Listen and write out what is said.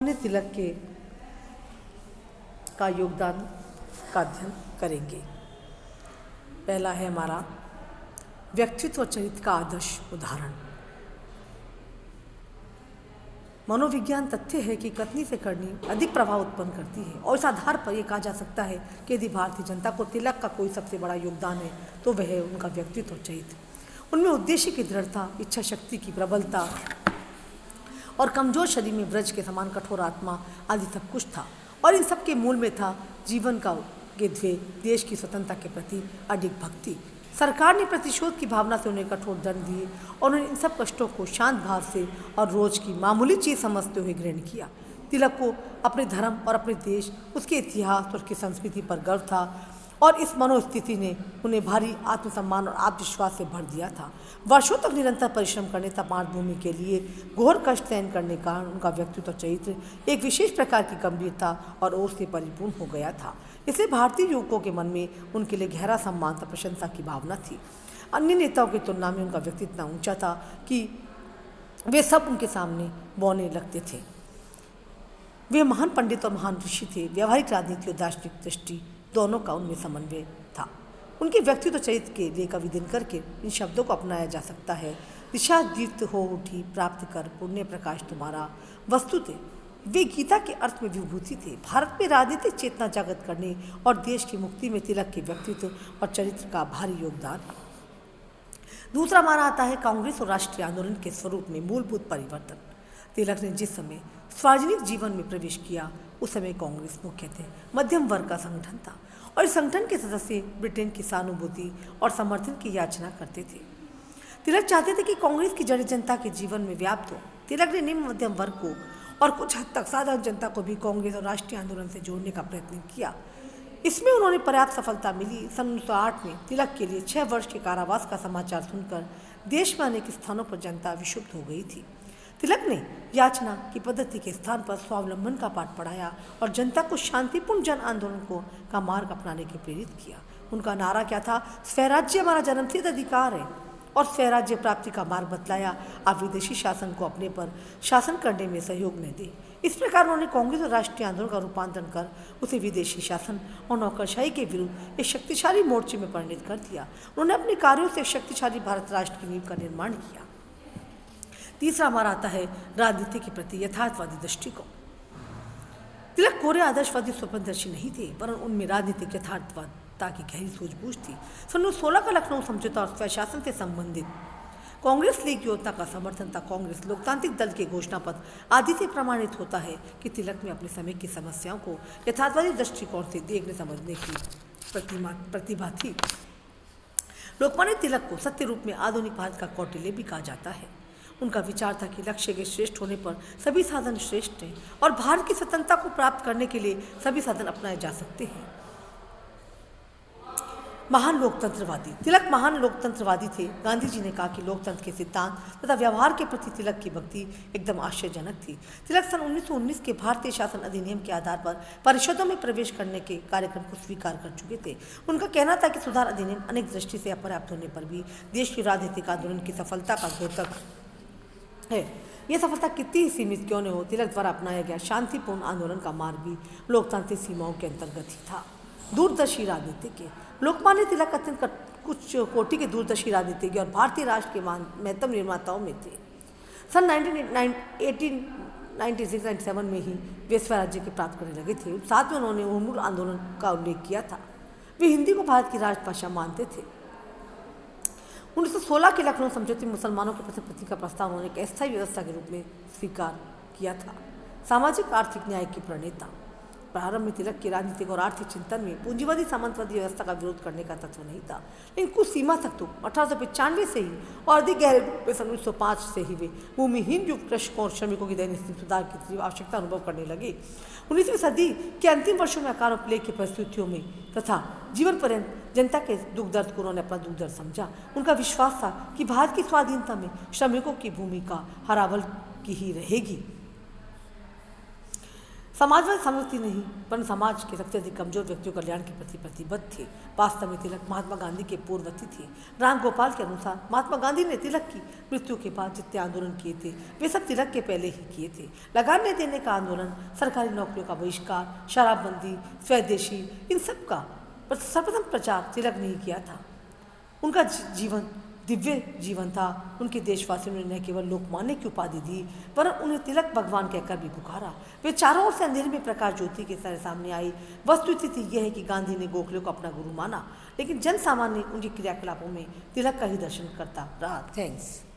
तिलक के का योगदान का अध्ययन करेंगे। पहला है हमारा व्यक्तित्व और चरित्र का आदर्श उदाहरण। मनोविज्ञान तथ्य है कि कथनी से करनी अधिक प्रभाव उत्पन्न करती है और इस आधार पर यह कहा जा सकता है कि यदि भारतीय जनता को तिलक का कोई सबसे बड़ा योगदान है तो वह है उनका व्यक्तित्व और चरित्र। उनमें उद्देश्य की दृढ़ता, इच्छा शक्ति की प्रबलता और कमजोर शरीर में ब्रज के समान कठोर आत्मा आदि सब कुछ था। और इन सब के मूल में था जीवन का ध्येय, देश की स्वतंत्रता के प्रति अडिग भक्ति। सरकार ने प्रतिशोध की भावना से उन्हें कठोर दंड दिए और उन्हें इन सब कष्टों को शांत भाव से और रोज की मामूली चीज समझते हुए ग्रहण किया। तिलक को अपने धर्म और अपने देश, उसके इतिहास और उसकी संस्कृति पर गर्व था और इस मनोस्थिति ने उन्हें भारी आत्मसम्मान और आत्मविश्वास से भर दिया था। वर्षों तक निरंतर परिश्रम करने तथा मातृभूमि के लिए घोर कष्ट सहन करने का उनका व्यक्तित्व और चरित्र एक विशेष प्रकार की गंभीरता और ओर से परिपूर्ण हो गया था। इसलिए भारतीय युवकों के मन में उनके लिए गहरा सम्मान तथा प्रशंसा की भावना थी। अन्य नेताओं की तुलना में उनका व्यक्तित्व इतना ऊंचा था कि वे सब उनके सामने बौने लगते थे। वे महान पंडित और महान ऋषि थे। व्यवहारिक राजनीति और दार्शनिक दृष्टि दोनों का उनमें समन्वय था। उनके व्यक्तित्व चरित्र के लिए कवि दिनकर के इन शब्दों को अपनाया जा सकता है। दिशा दीप्त हो उठी, प्राप्त कर पुण्य प्रकाश तुम्हारा। वस्तुतः वे गीता के अर्थ में विभूति थे। भारत में राजनीतिक चेतना जागृत करने और देश की मुक्ति में तिलक के व्यक्तित्व और चरित्र का भारी योगदान। दूसरा माना आता है कांग्रेस और राष्ट्रीय आंदोलन के स्वरूप में मूलभूत परिवर्तन। तिलक ने जिस समय सार्वजनिक जीवन में प्रवेश किया उस समय कांग्रेस मुख्यतः मध्यम वर्ग का संगठन था और इस संगठन के सदस्य ब्रिटेन की सहानुभूति और समर्थन की याचना करते थे। तिलक चाहते थे कि कांग्रेस की जड़ जनता के जीवन में व्याप्त हो। तिलक ने निम्न मध्यम वर्ग को और कुछ हद तक साधारण जनता को भी कांग्रेस और राष्ट्रीय आंदोलन से जोड़ने का प्रयत्न किया। इसमें उन्होंने पर्याप्त सफलता मिली। सन 1908 में तिलक के लिए 6 वर्ष के कारावास का समाचार सुनकर देश में अनेक स्थानों पर जनता विक्षुब्ध हो गई थी। तिलक ने याचना की पद्धति के स्थान पर स्वावलंबन का पाठ पढ़ाया और जनता को शांतिपूर्ण जन आंदोलन का मार्ग अपनाने के प्रेरित किया। उनका नारा क्या था? स्वराज्य हमारा जन्मसिद्ध अधिकार है और स्वराज्य प्राप्ति का मार्ग बतलाया। आप विदेशी शासन को अपने पर शासन करने में सहयोग न दें। इस प्रकार उन्होंने कांग्रेस और राष्ट्रीय आंदोलन का रूपांतरण कर उसे विदेशी शासन और नौकरशाही के विरुद्ध एक शक्तिशाली मोर्चे में परिणत कर दिया। उन्होंने अपने कार्यों से शक्तिशाली भारत राष्ट्र की नींव का निर्माण किया। तीसरा हमारा आता है राजनीति के प्रति यथार्थवादी दृष्टिकोण। तिलक कोरे आदर्शवादी स्वप्नदर्शी नहीं थे, वरन उनमें राजनीतिक यथार्थवादिता की गहरी सूझबूझ थी। सन 1916 का लखनऊ समझौता और स्वशासन से संबंधित कांग्रेस लीग योजना का समर्थन था। कांग्रेस लोकतांत्रिक दल के घोषणा पत्र आदि से प्रमाणित होता है कि तिलक में अपने समय की समस्याओं को यथार्थवादी दृष्टिकोण से देखने समझने की प्रतिभा थी। लोकमान्य तिलक को सत्य रूप में आधुनिक भारत का कौटिल्य भी कहा जाता है। उनका विचार था कि लक्ष्य के श्रेष्ठ होने पर सभी साधन श्रेष्ठ हैं और भारत की स्वतंत्रता को प्राप्त करने के लिए सभी साधन अपनाए जा सकते हैं। महान लोकतंत्रवादी तिलक महान लोकतंत्रवादी थे। गांधी जी ने कहा कि लोकतंत्र के सिद्धांत तथा व्यवहार के प्रति तिलक की भक्ति एकदम आश्चर्यजनक थी। तिलक सन 1919 के भारतीय शासन अधिनियम के आधार पर परिषदों में प्रवेश करने के कार्यक्रम को स्वीकार कर चुके थे। उनका कहना था कि सुधार अधिनियम अनेक दृष्टि से अपर्याप्त होने पर भी देश की राजनीतिक आंदोलन की सफलता का द्योतक है। यह सफलता कितनी ही सीमित क्यों न हो, तिलक द्वारा अपनाया गया शांतिपूर्ण आंदोलन का मार्ग भी लोकतांत्रिक सीमाओं के अंतर्गत ही था। दूरदर्शी राजनीतिज्ञ लोकमान्य तिलक अत्यंत कुछ कोटि के दूरदर्शी राजनीतिज्ञ और भारतीय राष्ट्र के महत्तम निर्माताओं में थे। सन 1896-97 में ही वे स्वराज्य के प्राप्त करने लगे थे। साथ में उन्होंने उन्मूल आंदोलन का उल्लेख किया था। वे हिंदी को भारत की राजभाषा मानते थे। 1916 के लखनऊ समझौते में मुसलमानों के प्रति का प्रस्ताव उन्होंने एक अस्थायी व्यवस्था के रूप में स्वीकार किया था। सामाजिक आर्थिक न्याय के प्रणेता प्रारंभ में तिलक के राजनीतिक और आर्थिक चिंतन में पूंजीवादी सामंतवादी व्यवस्था का विरोध करने का तत्व नहीं था, लेकिन कुछ सीमा तक तो 1895 से ही और अधिक गहरे रूप में सन 1905 से ही वे भूमिहीन युग कृषकों और श्रमिकों की दैनिक स्थिति सुधार की आवश्यकता अनुभव करने लगे। 19वीं सदी के अंतिम वर्षों में अकाल और प्लेग की परिस्थितियों में तथा जीवन पर्यंत जनता के दुख दर्द को उन्होंने अपना दुख दर्द समझा। उनका विश्वास था कि भारत की स्वाधीनता में श्रमिकों की भूमिका हर अवल की ही रहेगी। समाजवादी समझती नहीं, पर समाज के सबसे अधिक कमजोर व्यक्तियों कल्याण के प्रति प्रतिबद्ध थे। वास्तव में तिलक महात्मा गांधी के पूर्ववर्ती थे। राम गोपाल के अनुसार महात्मा गांधी ने तिलक की मृत्यु के बाद जितने आंदोलन किए थे वे सब तिलक के पहले ही किए थे। लगान नहीं देने का आंदोलन, सरकारी नौकरियों का बहिष्कार, शराबबंदी, स्वदेशी, इन सब का सर्वप्रथम प्रचार तिलक ने ही किया था। उनका जीवन दिव्य जीवन था। उनके देशवासियों ने न केवल लोकमान्य की उपाधि दी, वरन उन्हें तिलक भगवान कहकर भी पुकारा। वे चारों ओर से अंधेरे में प्रकाश ज्योति के तरह सामने आई। वस्तुस्थिति यह है कि गांधी ने गोखले को अपना गुरु माना, लेकिन जन सामान्य उनके क्रियाकलापों में तिलक का ही दर्शन करता रहा। थैंक्स।